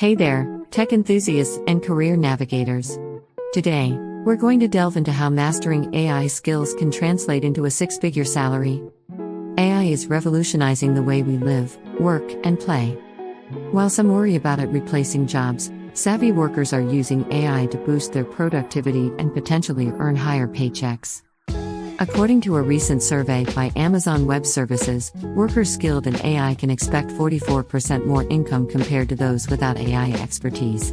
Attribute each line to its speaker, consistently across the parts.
Speaker 1: Hey there, tech enthusiasts and career navigators. Today, we're going to delve into how mastering AI skills can translate into a six-figure salary. AI is revolutionizing the way we live, work, and play. While some worry about it replacing jobs, savvy workers are using AI to boost their productivity and potentially earn higher paychecks. According to a recent survey by Amazon Web Services, workers skilled in AI can expect 44% more income compared to those without AI expertise.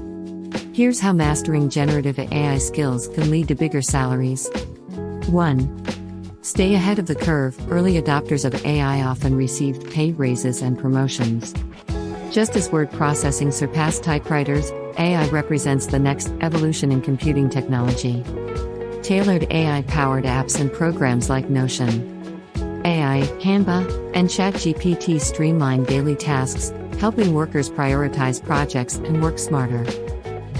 Speaker 1: Here's how mastering generative AI skills can lead to bigger salaries. 1. Stay ahead of the curve. Early adopters of AI often received pay raises and promotions. Just as word processing surpassed typewriters, AI represents the next evolution in computing technology. Tailored AI-powered apps and programs like Notion, AI, Canva, and ChatGPT streamline daily tasks, helping workers prioritize projects and work smarter.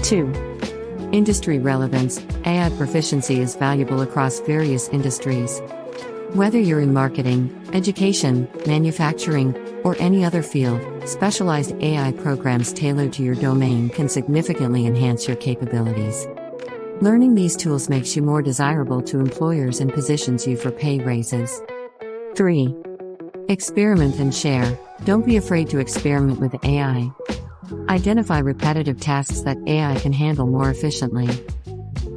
Speaker 1: 2. Industry relevance. AI proficiency is valuable across various industries. Whether you're in marketing, education, manufacturing, or any other field, specialized AI programs tailored to your domain can significantly enhance your capabilities. Learning these tools makes you more desirable to employers and positions you for pay raises. 3. Experiment and share. Don't be afraid to experiment with AI. Identify repetitive tasks that AI can handle more efficiently.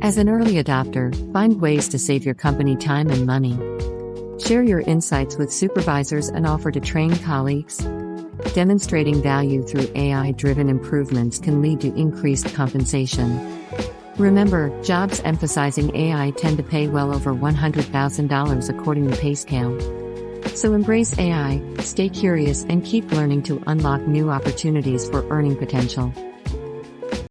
Speaker 1: As an early adopter, find ways to save your company time and money. Share your insights with supervisors and offer to train colleagues. Demonstrating value through AI-driven improvements can lead to increased compensation. Remember, jobs emphasizing AI tend to pay well over $100,000 according to PayScale. So embrace AI, stay curious, and keep learning to unlock new opportunities for earning potential.